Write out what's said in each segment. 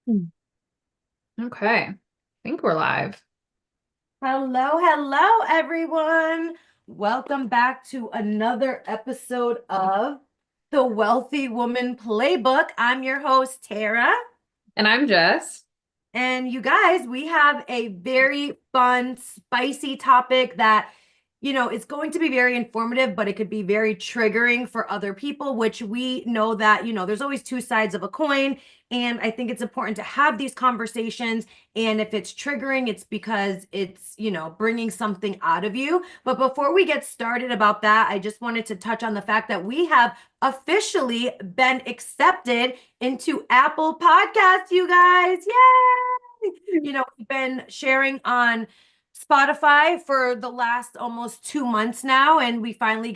Hmm. Okay, I think we're live. Hello, hello, everyone. Welcome back to another episode of the Wealthy Woman Playbook. I'm your host, Tara. And I'm Jess. And you guys, we have a very fun, spicy topic that, is going to be very informative, but it could be very triggering for other people, which we know that, there's always two sides of a coin. And I think it's important to have these conversations. And if it's triggering, it's because it's, bringing something out of you. But before we get started about that, I just wanted to touch on the fact that we have officially been accepted into Apple Podcasts, you guys. Yay! We've been sharing on Spotify for the last almost 2 months now, and we finally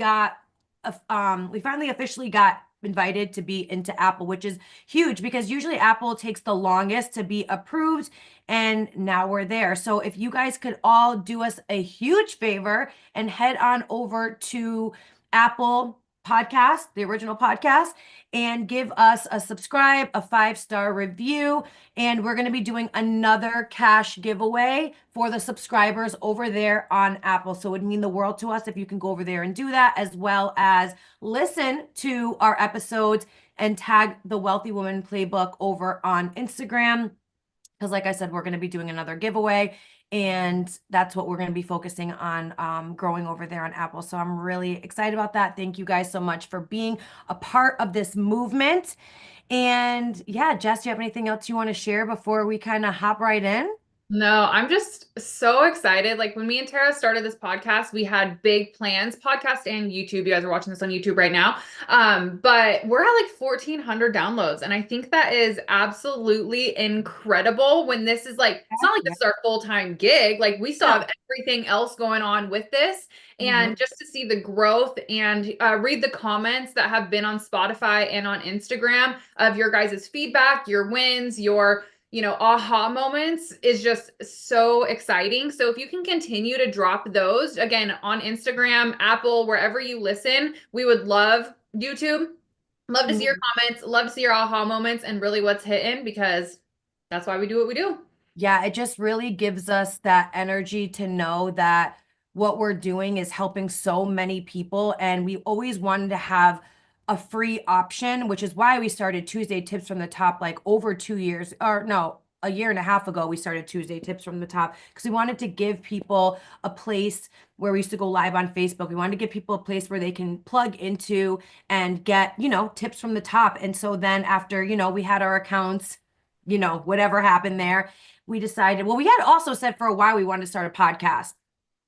officially got invited to be into Apple, which is huge because usually Apple takes the longest to be approved, and now we're there. So if you guys could all do us a huge favor and head on over to Apple Podcast, the original podcast, and give us a subscribe, a 5-star review. And we're going to be doing another cash giveaway for the subscribers over there on Apple. So it would mean the world to us if you can go over there and do that, as well as listen to our episodes and tag the Wealthy Woman Playbook over on Instagram. Because, like I said, we're going to be doing another giveaway, and that's what we're going to be focusing on, growing over there on Apple. So I'm really excited about that. Thank you guys so much for being a part of this movement. And yeah, Jess, do you have anything else you want to share before we kind of hop right in? No, I'm just so excited. Like when me and Tara started this podcast, we had big plans, podcast and YouTube. You guys are watching this on YouTube right now. But we're at like 1,400 downloads. And I think that is absolutely incredible when this is like, it's not like Yeah. this is our full-time gig. Like we still No. have everything else going on with this. And Mhm. just to see the growth and read the comments that have been on Spotify and on Instagram of your guys' feedback, your wins, your aha moments is just so exciting. So if you can continue to drop those again on Instagram, Apple, wherever you listen, we would love YouTube. Love to see your Mhm. comments, love to see your aha moments and really what's hitting because that's why we do what we do. Yeah, it just really gives us that energy to know that what we're doing is helping so many people. And we always wanted to have a free option, which is why we started Tuesday Tips from the Top like over 2 years, or no, a year and a half ago. We started Tuesday Tips from the Top because we wanted to give people a place where we used to go live on Facebook. We wanted to give people a place where they can plug into and get, tips from the top. And so then after, we had our accounts, whatever happened there, we decided, well, we had also said for a while we wanted to start a podcast.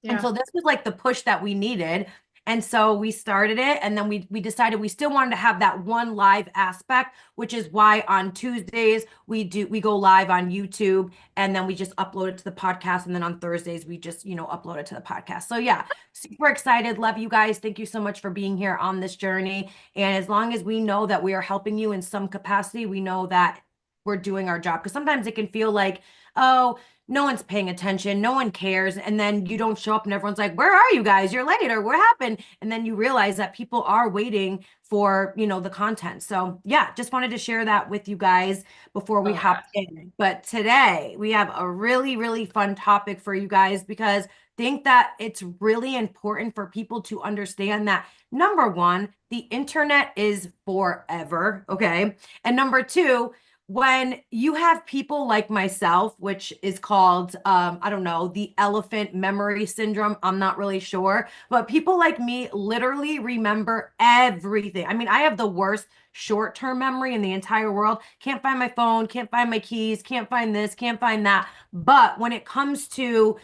And Yeah. so this was like the push that we needed. And so we started it, and then we decided we still wanted to have that one live aspect, which is why on Tuesdays we go live on YouTube, and then we just upload it to the podcast, and then on Thursdays we just, upload it to the podcast. So yeah, super excited. Love you guys. Thank you so much for being here on this journey. And as long as we know that we are helping you in some capacity, we know that we're doing our job. Because sometimes it can feel like, oh, no one's paying attention, no one cares, and then you don't show up and everyone's like, where are you guys, you're late, or what happened? And then you realize that people are waiting for, the content. So yeah, just wanted to share that with you guys before we Oh my hop gosh. in. But today we have a really, really fun topic for you guys, because I think that it's really important for people to understand that, number one, the internet is forever, okay? And number two, when you have people like myself, which is called, I don't know, the elephant memory syndrome, I'm not really sure, but people like me literally remember everything. I mean, I have the worst short-term memory in the entire world. Can't find my phone, can't find my keys, can't find this, can't find that. But when it comes to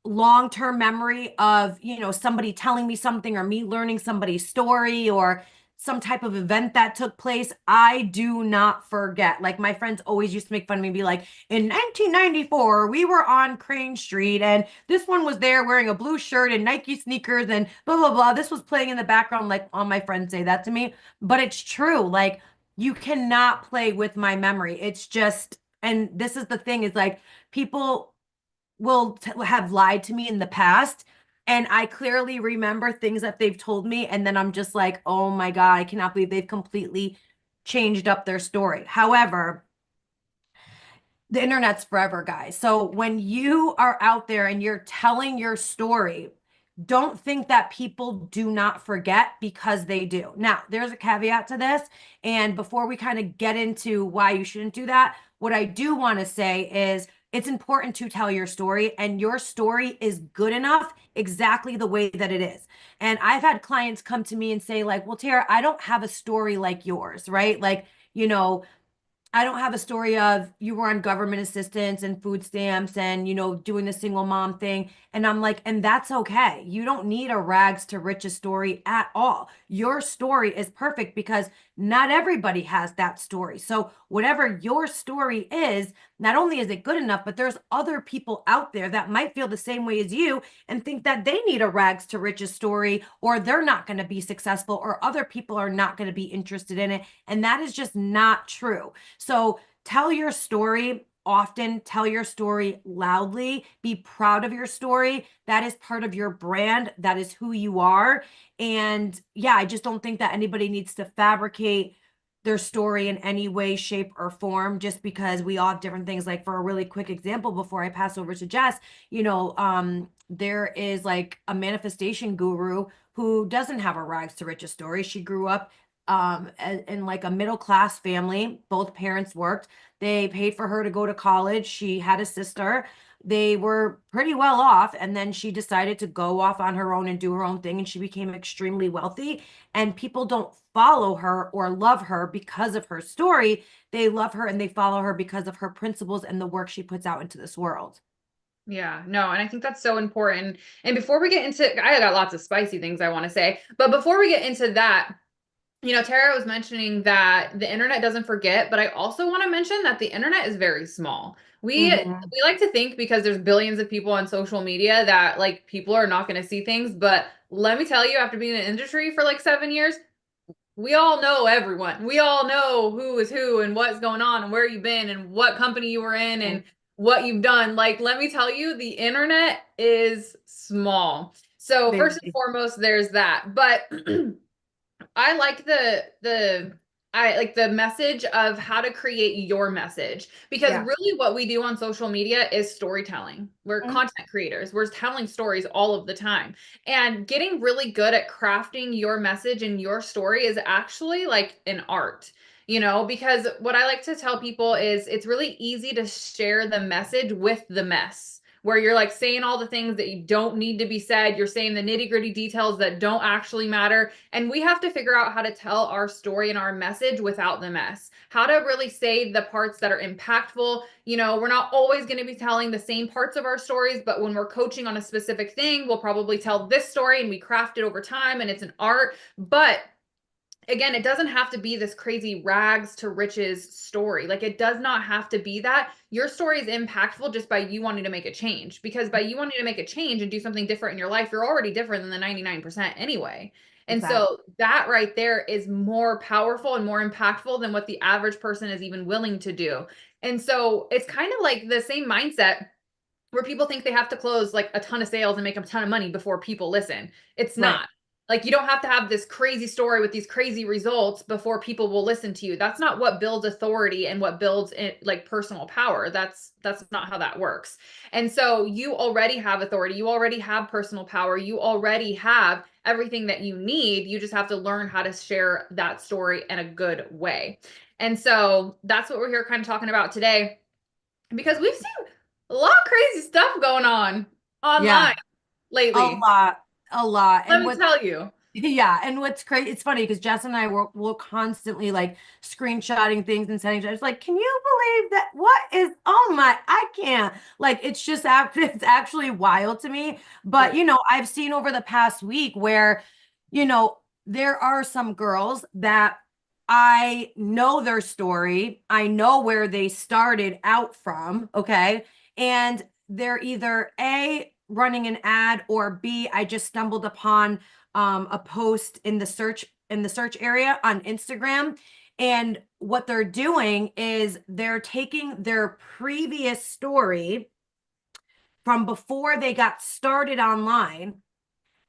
long-term memory of, somebody telling me something, or me learning somebody's story, or some type of event that took place, I do not forget. Like my friends always used to make fun of me, be like, in 1994, we were on Crane Street and this one was there wearing a blue shirt and Nike sneakers and blah, blah, blah. This was playing in the background. Like all my friends say that to me, but it's true. Like you cannot play with my memory. It's just, and this is the thing, is like people will have lied to me in the past, and I clearly remember things that they've told me, and then I'm just like, oh my God, I cannot believe they've completely changed up their story. However, The internet's forever, guys. So when you are out there and you're telling your story, don't think that people do not forget, because they do. Now, there's a caveat to this. And before we kind of get into why you shouldn't do that, what I do want to say is it's important to tell your story, and your story is good enough exactly the way that it is. And I've had clients come to me and say, like, well, Tara, I don't have a story like yours, right? Like, you know, I don't have a story of you were on government assistance and food stamps and, doing the single mom thing. And I'm like, and that's okay. You don't need a rags to riches story at all. Your story is perfect because not everybody has that story. So, whatever your story is, not only is it good enough, but there's other people out there that might feel the same way as you and think that they need a rags to riches story, or they're not going to be successful, or other people are not going to be interested in it. And that is just not true. So tell your story often, tell your story loudly, be proud of your story. That is part of your brand, that is who you are. And yeah, I just don't think that anybody needs to fabricate their story in any way, shape, or form, just because we all have different things. Like, for a really quick example, before I pass over to Jess, there is like a manifestation guru who doesn't have a rags to riches story. She grew up in like a middle class family. Both parents worked. They paid for her to go to college. She had a sister. They were pretty well off. And then she decided to go off on her own and do her own thing. And she became extremely wealthy. And people don't follow her or love her because of her story. They love her and they follow her because of her principles and the work she puts out into this world. Yeah, no, and I think that's so important. And before we get into, I got lots of spicy things I want to say, but before we get into that, Tara was mentioning that the internet doesn't forget, but I also want to mention that the internet is very small. Mhm. We like to think because there's billions of people on social media that like people are not going to see things, but let me tell you, after being in the industry for like 7 years, we all know everyone. We all know who is who and what's going on and where you've been and what company you were in and what you've done. Like, let me tell you, the internet is small. So first and Very. foremost, there's that. But I like the message of how to create your message, because Yeah. really what we do on social media is storytelling. We're Mhm. content creators. We're telling stories all of the time. And getting really good at crafting your message and your story is actually like an art. Because what I like to tell people is it's really easy to share the message with the mess, where you're like saying all the things that you don't need to be said. You're saying the nitty gritty details that don't actually matter. And we have to figure out how to tell our story and our message without the mess, how to really say the parts that are impactful. We're not always going to be telling the same parts of our stories, but when we're coaching on a specific thing, we'll probably tell this story and we craft it over time and it's an art. But again, it doesn't have to be this crazy rags to riches story. Like, it does not have to be that. Your story is impactful just by you wanting to make a change, because by you wanting to make a change and do something different in your life, you're already different than the 99% anyway. And Exactly. so that right there is more powerful and more impactful than what the average person is even willing to do. And so it's kind of like the same mindset where people think they have to close like a ton of sales and make a ton of money before people listen. It's Right. not. Like, you don't have to have this crazy story with these crazy results before people will listen to you. That's not what builds authority and what builds it, like, personal power. That's not how that works. And so you already have authority. You already have personal power. You already have everything that you need. You just have to learn how to share that story in a good way. And so that's what we're here kind of talking about today, because we've seen a lot of crazy stuff going on Yeah. online A lately. lot. A lot. Let And me tell you. yeah, and what's crazy, it's funny because Jess and I will constantly like screenshotting things and sending. It's like, can you believe that? What is? Oh my, I can't. Like, it's just it's actually wild to me. But I've seen over the past week where, you know, there are some girls that I know their story. I know where they started out from. Okay, and they're either A, running an ad, or B, I just stumbled upon a post in the search area on Instagram. And what they're doing is they're taking their previous story from before they got started online.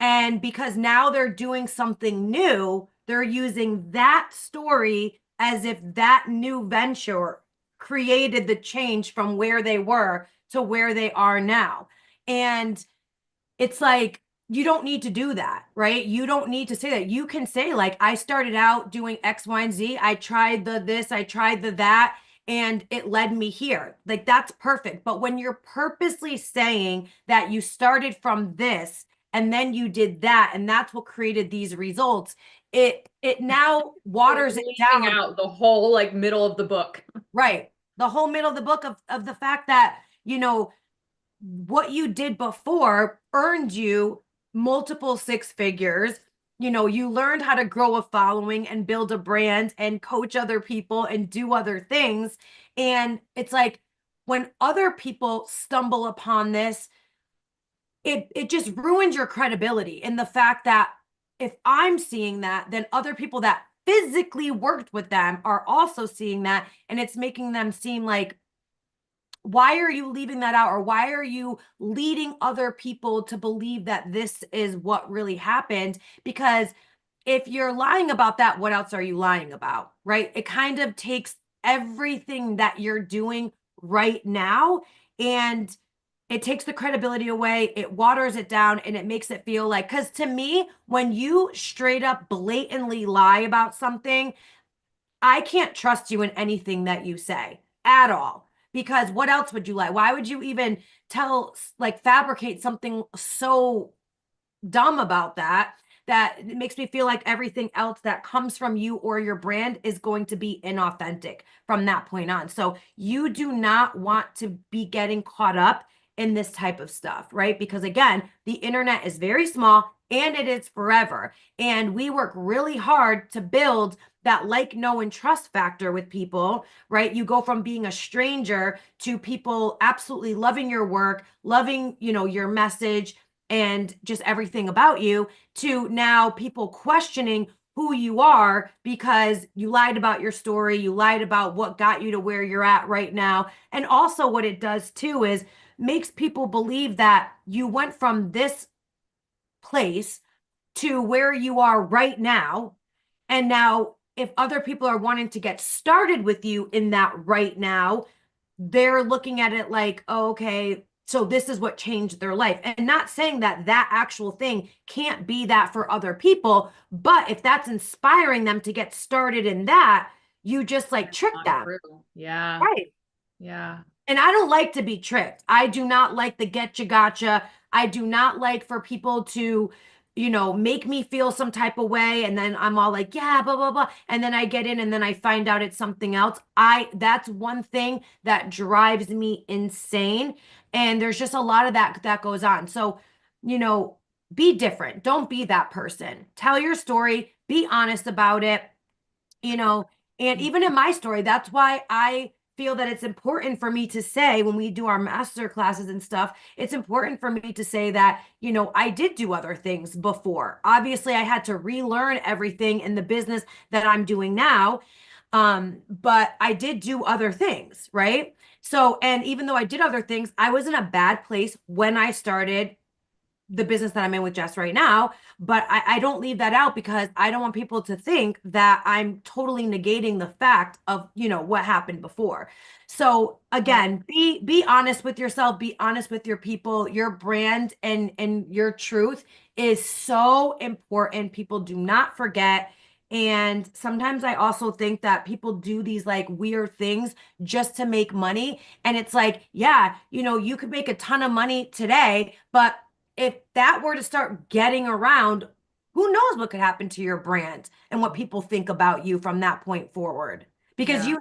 And because now they're doing something new, they're using that story as if that new venture created the change from where they were to where they are now. And it's like, you don't need to do that, right? You don't need to say that. You can say, like, I started out doing X, Y, and Z. I tried the this, I tried the that, and it led me here. Like, that's perfect. But when you're purposely saying that you started from this and then you did that, and that's what created these results, it now You're waters it leaving down. out the whole like middle of the book. Right. The whole middle of the book of the fact that, what you did before earned you multiple six figures. You learned how to grow a following and build a brand and coach other people and do other things. And it's like, when other people stumble upon this, it just ruins your credibility in the fact that if I'm seeing that, then other people that physically worked with them are also seeing that, and it's making them seem like, why are you leaving that out? Or why are you leading other people to believe that this is what really happened? Because if you're lying about that, what else are you lying about? Right? It kind of takes everything that you're doing right now, and it takes the credibility away, it waters it down, and it makes it feel like, because to me, when you straight up blatantly lie about something, I can't trust you in anything that you say at all. Because what else would you lie? Why would you even like, fabricate something so dumb about that, that it makes me feel like everything else that comes from you or your brand is going to be inauthentic from that point on. So you do not want to be getting caught up in this type of stuff, right? Because again, the internet is very small and it is forever. And we work really hard to build that like, know, and trust factor with people, right? You go from being a stranger to people absolutely loving your work, loving, your message, and just everything about you, to now people questioning who you are because you lied about your story, you lied about what got you to where you're at right now. And also what it does too is makes people believe that you went from this place to where you are right now. And now if other people are wanting to get started with you in that right now, they're looking at it like, oh, okay, so this is what changed their life. And not saying that that actual thing can't be that for other people, but if that's inspiring them to get started in that, you just like That's trick not them. true. Yeah. Right. Yeah. And I don't like to be tricked. I do not like the get you gotcha. I do not like for people to, make me feel some type of way. And then I'm all like, yeah, blah, blah, blah. And then I get in and then I find out it's something else. That's one thing that drives me insane. And there's just a lot of that goes on. So, you know, be different. Don't be that person. Tell your story, be honest about it, you know, and even in my story, that's why I feel that it's important for me to say, when we do our master classes and stuff, it's important for me to say that, I did do other things before. Obviously, I had to relearn everything in the business that I'm doing now. But I did do other things, right? So, and even though I did other things, I was in a bad place when I started the business that I'm in with Jess right now, but I don't leave that out because I don't want people to think that I'm totally negating the fact of, what happened before. So Yeah. again, be honest with yourself, be honest with your people, your brand and your truth is so important. People do not forget. And sometimes I also think that people do these like weird things just to make money. And it's like, yeah, you could make a ton of money today, but if that were to start getting around, who knows what could happen to your brand and what people think about you from that point forward. Because Yeah.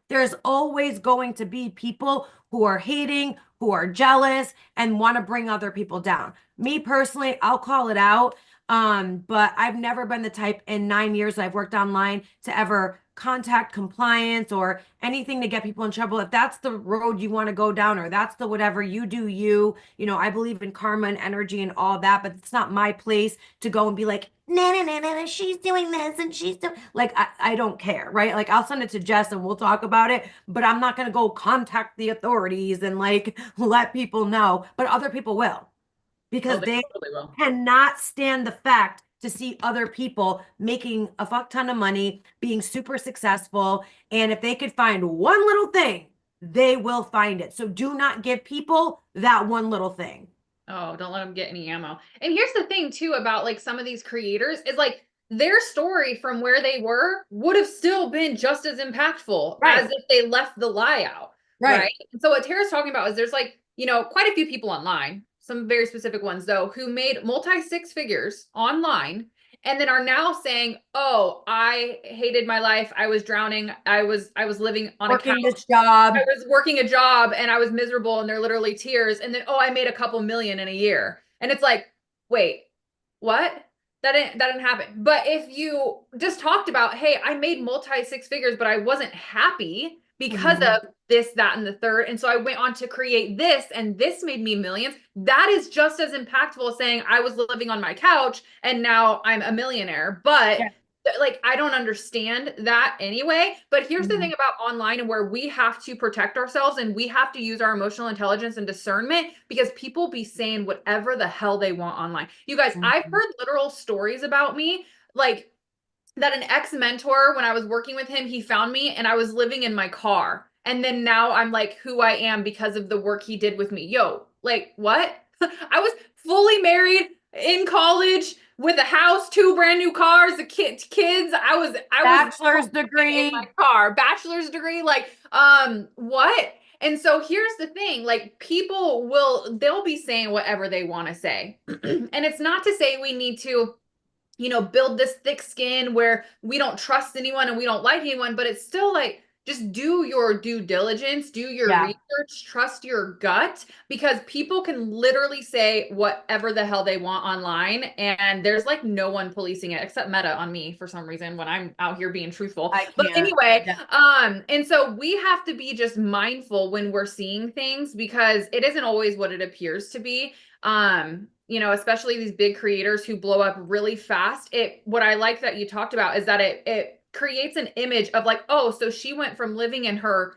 there's always going to be people who are hating, who are jealous, and want to bring other people down. Me personally, I'll call it out. But I've never been the type in 9 years that I've worked online to ever contact compliance or anything to get people in trouble. If that's the road you want to go down, or that's the whatever, you do you. I believe in karma and energy and all that, but it's not my place to go and be like, no, no, no, no, no, she's doing this and she's doing, like, I don't care, right? Like, I'll send it to Jess and we'll talk about it, but I'm not going to go contact the authorities and like let people know, but other people will, Oh, because they they totally will. cannot stand the fact to see other people making a fuck ton of money, being super successful. And if they could find one little thing, they will find it. So do not give people that one little thing. Oh, don't let them get any ammo. And here's the thing too about like some of these creators is like their story from where they were would have still been just as impactful as Right. if they left the lie out, right? Right. And so what Tara's talking about is there's like, quite a few people online, some very specific ones though, who made multi six figures online and then are now saying, "Oh, I hated my life. I was drowning. I was living on a couch. Working this I job. was working a job and I was miserable and they're literally tears. And then, oh, I made a couple million in a year. And it's like, wait, what? That didn't happen. But if you just talked about, hey, I made multi six figures, but I wasn't happy because Mhm. of this, that, and the third. And so I went on to create this, and this made me millions. That is just as impactful as saying I was living on my couch and now I'm a millionaire. But Yeah. like I don't understand that anyway. But here's the Mhm. thing about online and where we have to protect ourselves and we have to use our emotional intelligence and discernment because people be saying whatever the hell they want online. You guys, I've Mhm. heard literal stories about me like that an ex-mentor when I was working with him, he found me and I was living in my car. And then now I'm like who I am because of the work he did with me. Yo, like what? I was fully married in college with a house, two brand new cars, the kids. I was Bachelor's in my degree. car, bachelor's degree, like what? And so here's the thing, like they'll be saying whatever they want to say. And it's not to say we need to build this thick skin where we don't trust anyone and we don't like anyone, but it's still like just do your due diligence, do your Yeah, research, trust your gut because people can literally say whatever the hell they want online and there's like no one policing it except Meta on me for some reason when I'm out here being truthful. I But can't. anyway, Yeah. and so we have to be just mindful when we're seeing things because it isn't always what it appears to be. Especially these big creators who blow up really fast. What I like that you talked about is that it creates an image of like, oh, so she went from living in her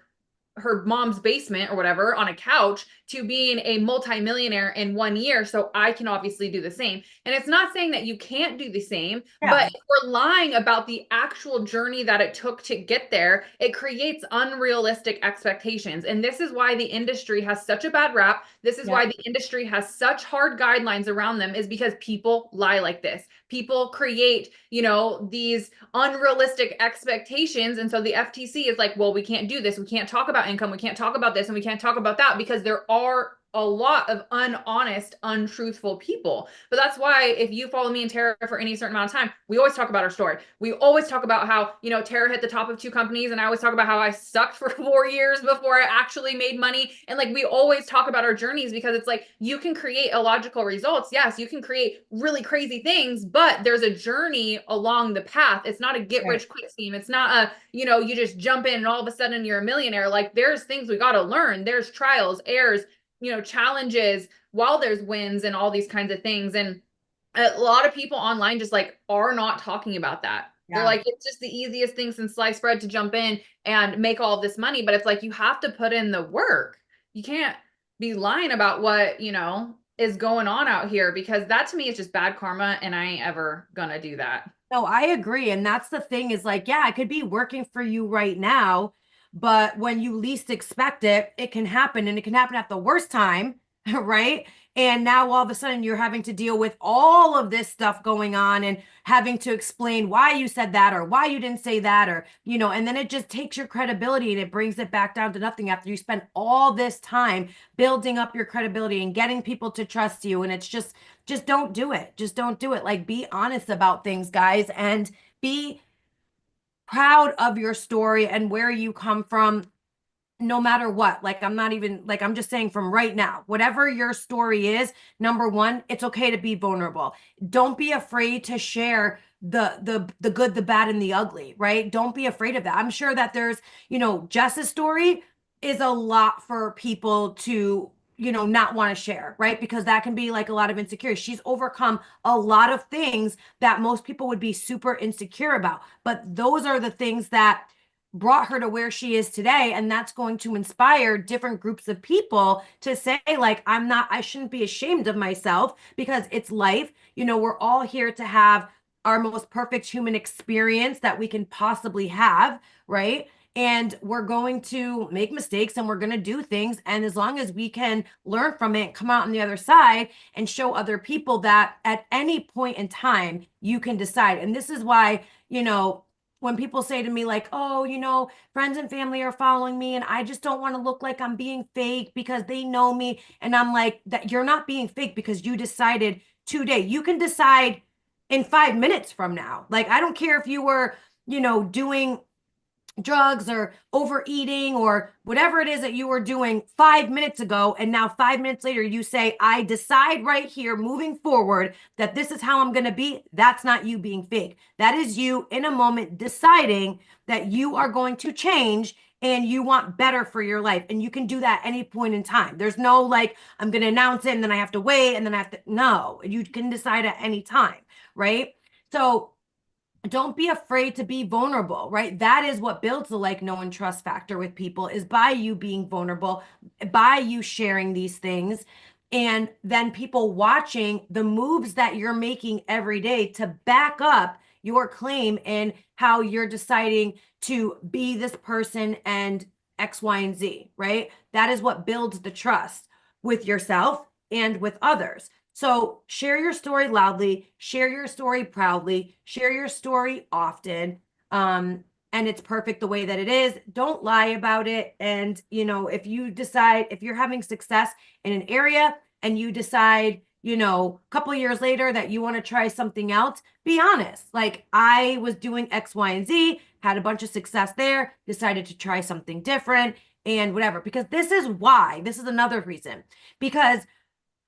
mom's basement or whatever on a couch to being a multimillionaire in 1 year. So I can obviously do the same. And it's not saying that you can't do the same, Yeah. but if we're lying about the actual journey that it took to get there, it creates unrealistic expectations. And this is why the industry has such a bad rap. This is Yeah. why the industry has such hard guidelines around them, is because people lie like this. People create, these unrealistic expectations. And so the FTC is like, well, we can't do this. We can't talk about income. We can't talk about this and we can't talk about that because there are a lot of unhonest, untruthful people. But that's why if you follow me and Tara for any certain amount of time, we always talk about our story. We always talk about how, Tara hit the top of two companies. And I always talk about how I sucked for 4 years before I actually made money. And like, we always talk about our journeys because it's like, you can create illogical results. Yes, you can create really crazy things, but there's a journey along the path. It's not a get Right. rich quick scheme. It's not you just jump in and all of a sudden you're a millionaire. Like there's things we got to learn. There's trials, errors, challenges while there's wins and all these kinds of things. And a lot of people online just like are not talking about that. They're Yeah. like, it's just the easiest thing since sliced bread to jump in and make all of this money. But it's like, you have to put in the work. You can't be lying about what, is going on out here because that to me is just bad karma. And I ain't ever gonna do that. No, I agree. And that's the thing is like, yeah, I could be working for you right now, but when you least expect it, it can happen and it can happen at the worst time, right? And now all of a sudden you're having to deal with all of this stuff going on and having to explain why you said that or why you didn't say that or, and then it just takes your credibility and it brings it back down to nothing after you spend all this time building up your credibility and getting people to trust you. And it's just don't do it. Just don't do it. Like be honest about things, guys, and be proud of your story and where you come from no matter what. Like I'm not even like I'm just saying from right now, whatever your story is, number one, it's okay to be vulnerable. Don't be afraid to share the good, the bad, and the ugly, right? Don't be afraid of that. I'm sure that there's, Jess's story is a lot for people to not want to share, right? Because that can be like a lot of insecurity. She's overcome a lot of things that most people would be super insecure about. But those are the things that brought her to where she is today. And that's going to inspire different groups of people to say, like, I shouldn't be ashamed of myself because it's life. You know, we're all here to have our most perfect human experience that we can possibly have, right? And we're going to make mistakes and we're going to do things. And as long as we can learn from it, come out on the other side and show other people that at any point in time, you can decide. And this is why, when people say to me, like, oh, friends and family are following me and I just don't want to look like I'm being fake because they know me. And I'm like, that you're not being fake because you decided today. You can decide in 5 minutes from now. Like, I don't care if you were, doing drugs or overeating or whatever it is that you were doing 5 minutes ago. And now 5 minutes later, you say, I decide right here moving forward that this is how I'm going to be. That's not you being fake. That is you in a moment deciding that you are going to change and you want better for your life. And you can do that any point in time. There's no like, I'm going to announce it and then I have to wait and then I have to, no, you can decide at any time. Right. So don't be afraid to be vulnerable, right? That is what builds the like, know, and trust factor with people, is by you being vulnerable, by you sharing these things, and then people watching the moves that you're making every day to back up your claim and how you're deciding to be this person and X, Y, and Z, right? That is what builds the trust with yourself and with others. So share your story loudly, share your story proudly, share your story often. And it's perfect the way that it is. Don't lie about it. And, if you decide, if you're having success in an area and you decide, a couple of years later that you want to try something else, be honest. Like, I was doing X, Y, and Z, had a bunch of success there, decided to try something different and whatever. Because this is another reason. Because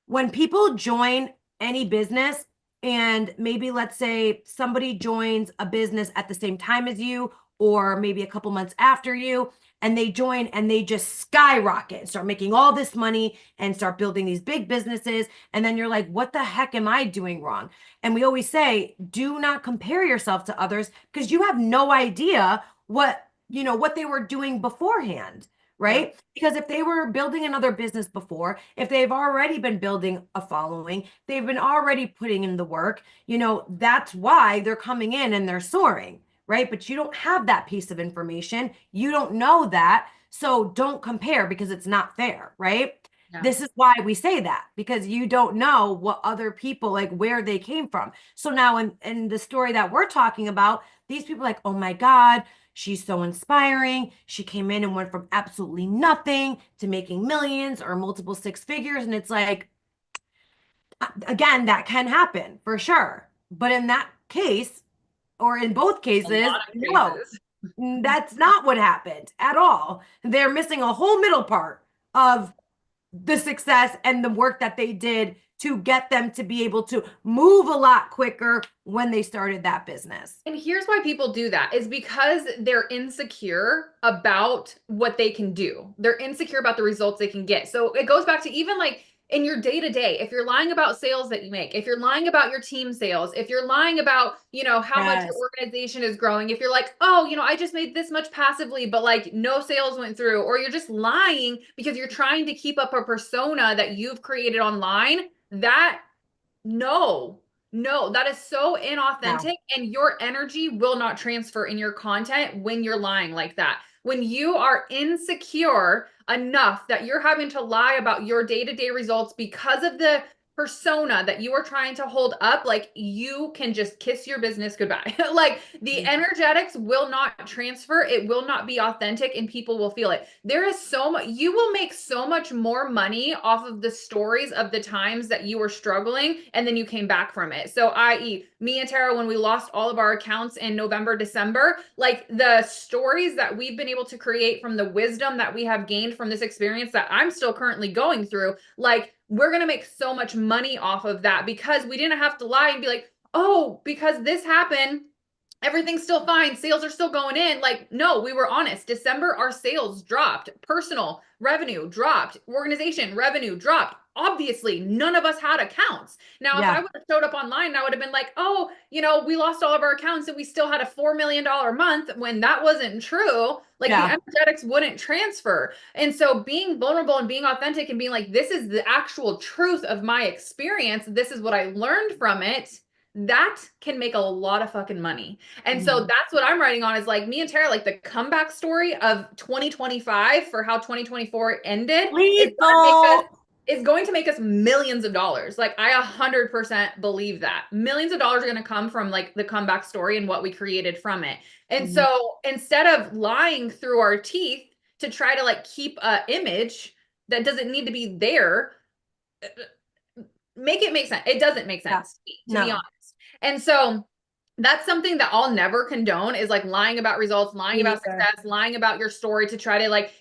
when people join any business, and maybe let's say somebody joins a business at the same time as you, or maybe a couple months after you, and they join and they just skyrocket, start making all this money and start building these big businesses. And then you're like, what the heck am I doing wrong? And we always say, do not compare yourself to others because you have no idea what they were doing beforehand. Yeah. Right? Because if they were building another business before, if they've already been building a following, they've been already putting in the work, that's why they're coming in and they're soaring, right? But you don't have that piece of information. You don't know that. So don't compare because it's not fair, right? Yeah. This is why we say that, because you don't know what other people, like, where they came from. So now in the story that we're talking about, these people are like, oh my God, she's so inspiring. She came in and went from absolutely nothing to making millions or multiple six figures. And it's like, again, that can happen for sure. But in that case, or in both A cases, lot of no, cases. that's not what happened at all. They're missing a whole middle part of the success and the work that they did to get them to be able to move a lot quicker when they started that business. And here's why people do that is because they're insecure about what they can do. They're insecure about the results they can get. So it goes back to even like in your day to day, if you're lying about sales that you make, if you're lying about your team sales, if you're lying about, how much your Yes. organization is growing, if you're like, oh, I just made this much passively, but like no sales went through, or you're just lying because you're trying to keep up a persona that you've created online, that no, no, that is so No. inauthentic, and your energy will not transfer in your content when you're lying like that. When you are insecure enough that you're having to lie about your day-to-day results because of the persona that you are trying to hold up, like, you can just kiss your business goodbye. Like, the energetics will not transfer, it will not be authentic, and people will feel it. There is so much, you will make so much more money off of the stories of the times that you were struggling and then you came back from it. So, i.e., me and Tara, when we lost all of our accounts in November, December, like, the stories that we've been able to create from the wisdom that we have gained from this experience that I'm still currently going through, like, we're going to make so much money off of that because we didn't have to lie and be like, oh, because this happened everything's still fine. Sales are still going in. Like, no, we were honest. December, our sales dropped. Personal revenue dropped. Organization revenue dropped. Obviously, none of us had accounts. Now, if I Yeah. would have showed up online, I would have been like, oh, we lost all of our accounts and we still had a $4 million month, when that wasn't true. Like, the Yeah. energetics wouldn't transfer. And so being vulnerable and being authentic and being like, this is the actual truth of my experience. This is what I learned from it. That can make a lot of fucking money. And so Mhm. that's what I'm writing on, is like me and Tara, like the comeback story of 2025 for how 2024 ended Lethal. is going to make us millions of dollars. Like, I 100% believe that millions of dollars are going to come from like the comeback story and what we created from it. And Mhm. so instead of lying through our teeth to try to like keep a image that doesn't need to be there, make it make sense. It doesn't make Yeah. sense to be No. honest. And so that's something that I'll never condone, is like lying about results, lying Me about either. success, lying about your story to try to like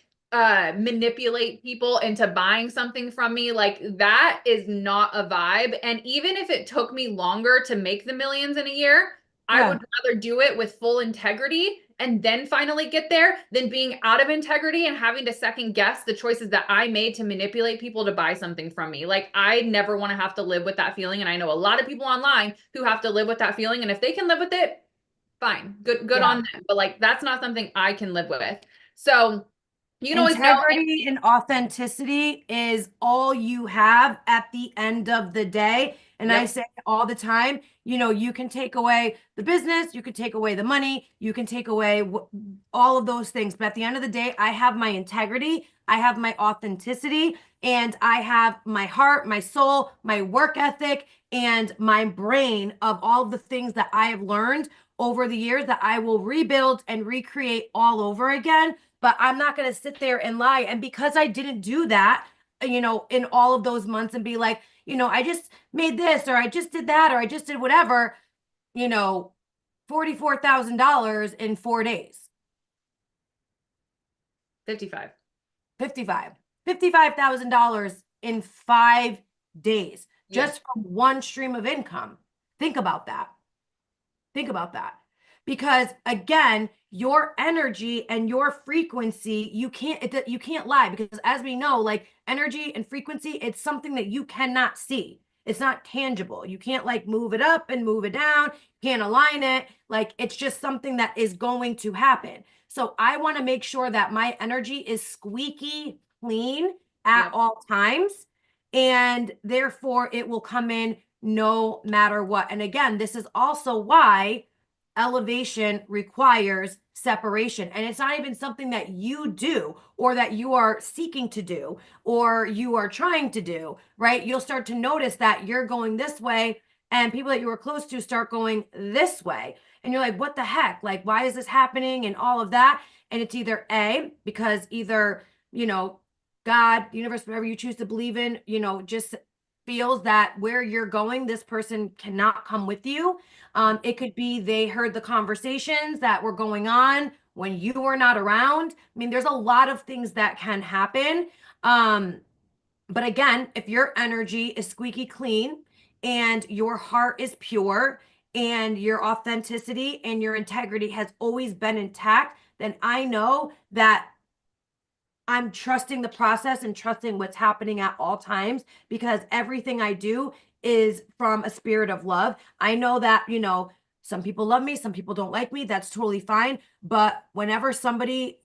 manipulate people into buying something from me. Like, that is not a vibe. And even if it took me longer to make the millions in a year, I would Yeah. rather do it with full integrity and then finally get there than being out of integrity and having to second guess the choices that I made to manipulate people to buy something from me. Like, I never want to have to live with that feeling. And I know a lot of people online who have to live with that feeling. And if they can live with it, fine, good Yeah. on them. But like, that's not something I can live with. So you can always know. Integrity and authenticity is all you have at the end of the day. And I Yep. say all the time, you can take away the business, you can take away the money, you can take away all of those things. But at the end of the day, I have my integrity, I have my authenticity, and I have my heart, my soul, my work ethic, and my brain of all of the things that I have learned over the years that I will rebuild and recreate all over again. But I'm not going to sit there and lie. And because I didn't do that, in all of those months and be like, I just made this, or I just did that, or I just did whatever, you know, $44,000 in 4 days. 55. 55. $55,000 in 5 days, Yeah. just from one stream of income. Think about that. Think about that. Because again, your energy and your frequency, you can't lie, because as we know, like energy and frequency, it's something that you cannot see. It's not tangible. You can't like move it up and move it down, can't align it. Like, it's just something that is going to happen. So I want to make sure that my energy is squeaky clean at Yep. all times. And therefore it will come in no matter what. And again, this is also why elevation requires separation. And it's not even something that you do or that you are seeking to do or you are trying to do, right? You'll start to notice that you're going this way and people that you were close to start going this way. And you're like, what the heck? Like, why is this happening? And all of that. And it's either because either, God, universe, whatever you choose to believe in, just feels that where you're going, this person cannot come with you. It could be they heard the conversations that were going on when you were not around. I mean, there's a lot of things that can happen. But again, if your energy is squeaky clean and your heart is pure and your authenticity and your integrity has always been intact, then I know that I'm trusting the process and trusting what's happening at all times, because everything I do is from a spirit of love. I know that, some people love me, some people don't like me. That's totally fine. But whenever somebody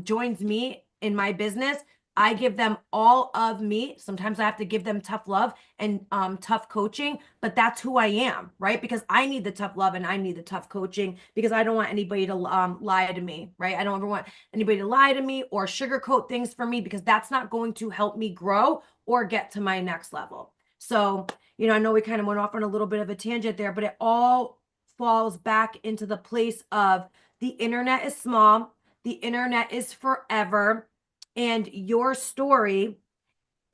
joins me in my business, I give them all of me. Sometimes I have to give them tough love and tough coaching, but that's who I am, right? Because I need the tough love and I need the tough coaching, because I don't want anybody to lie to me, right? I don't ever want anybody to lie to me or sugarcoat things for me, because that's not going to help me grow or get to my next level. So, I know we kind of went off on a little bit of a tangent there, but it all falls back into the place of the internet is small, the internet is forever, and your story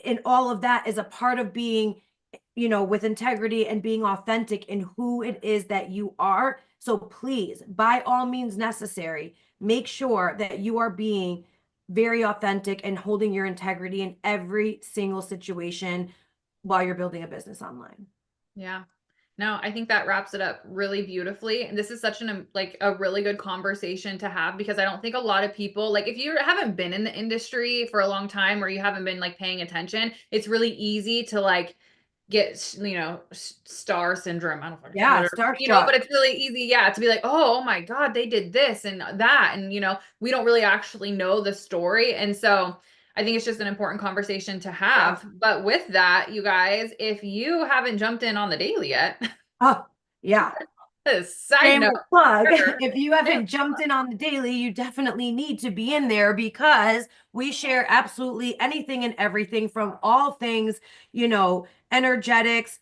and all of that is a part of being, with integrity and being authentic in who it is that you are. So please, by all means necessary, make sure that you are being very authentic and holding your integrity in every single situation while you're building a business online. Yeah. No, I think that wraps it up really beautifully. And this is such an like a really good conversation to have because I don't think a lot of people like if you haven't been in the industry for a long time or you haven't been like paying attention, it's really easy to like get star syndrome. I don't fucking Yeah, whatever, but starstruck. it's really easy, yeah, to be like, oh my God, they did this and that. And we don't really actually know the story. And so I think it's just an important conversation to Yeah. have. But with that, you guys, if you haven't jumped in on the daily yet, Oh, yeah. a side note, Shameless plug. sure. If you haven't jumped in on the daily, you definitely need to be in there because we share absolutely anything and everything from all things, energetics,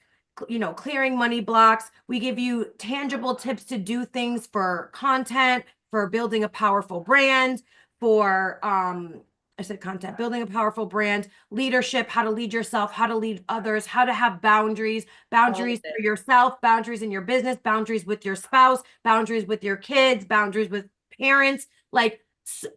clearing money blocks. We give you tangible tips to do things for content, for building a powerful brand, for I said content, building a powerful brand, leadership, how to lead yourself, how to lead others, how to have boundaries, All of boundaries for it. yourself, boundaries in your business, boundaries with your spouse, boundaries with your kids, boundaries with parents, like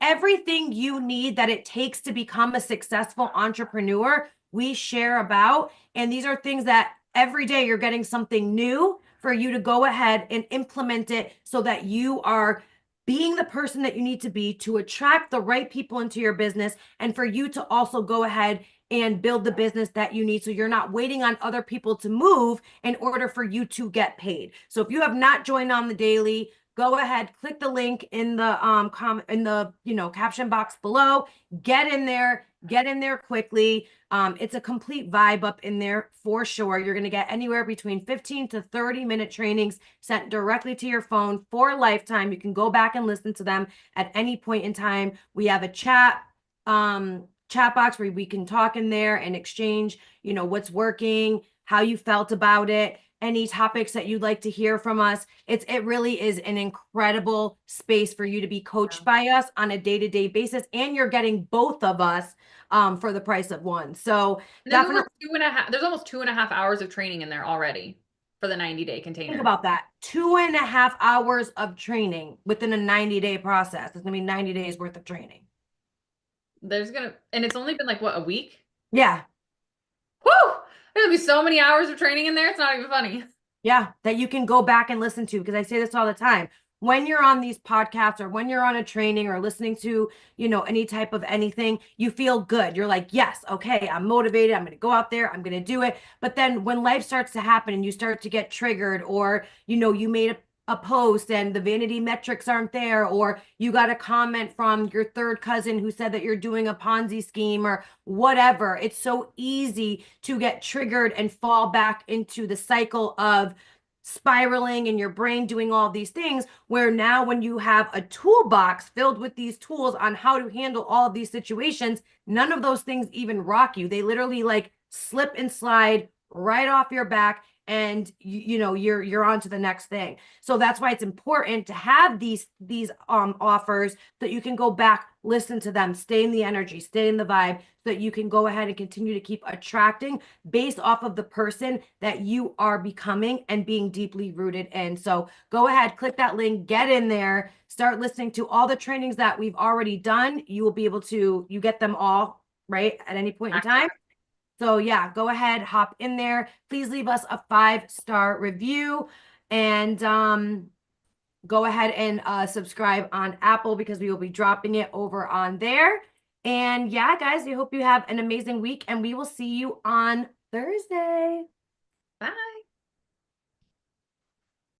everything you need that it takes to become a successful entrepreneur, we share about. And these are things that every day you're getting something new for you to go ahead and implement it so that you are being the person that you need to be to attract the right people into your business and for you to also go ahead and build the business that you need so you're not waiting on other people to move in order for you to get paid. So if you have not joined on the daily, go ahead, click the link in the caption box below, get in there quickly. It's a complete vibe up in there for sure. You're going to get anywhere between 15 to 30-minute trainings sent directly to your phone for a lifetime. You can go back and listen to them at any point in time. We have a chat box where we can talk in there and exchange, what's working, how you felt about it, any topics that you'd like to hear from us. It really is an incredible space for you to be coached by us on a day-to-day basis, and you're getting both of us for the price of one. So And definitely there's almost 2.5 hours of training in there already for the 90-day think container. about that. 2.5 hours of training within a 90-day process. It's gonna be 90 days worth of training. And it's only been like what, a week? Yeah. Whoo! There's gonna be so many hours of training in there, it's not even funny. Yeah, that you can go back and listen to because I say this all the time. When you're on these podcasts or when you're on a training or listening to, any type of anything, you feel good. You're like, yes, okay, I'm motivated. I'm going to go out there. I'm going to do it. But then when life starts to happen and you start to get triggered or, you made a post and the vanity metrics aren't there, or you got a comment from your third cousin who said that you're doing a Ponzi scheme or whatever. It's so easy to get triggered and fall back into the cycle of spiraling in your brain doing all these things, where now when you have a toolbox filled with these tools on how to handle all of these situations, none of those things even rock you. They literally like slip and slide right off your back, and you're on to the next thing. So that's why it's important to have these offers that you can go back, listen to them, stay in the energy, stay in the vibe, so that you can go ahead and continue to keep attracting based off of the person that you are becoming and being deeply rooted in. So go ahead, click that link, get in there, start listening to all the trainings that we've already done. You will be able to, you get them all right at any point in time. So yeah, go ahead, hop in there. Please leave us a 5-star review, and go ahead and subscribe on Apple because we will be dropping it over on there. And yeah, guys, we hope you have an amazing week, and we will see you on Thursday. Bye.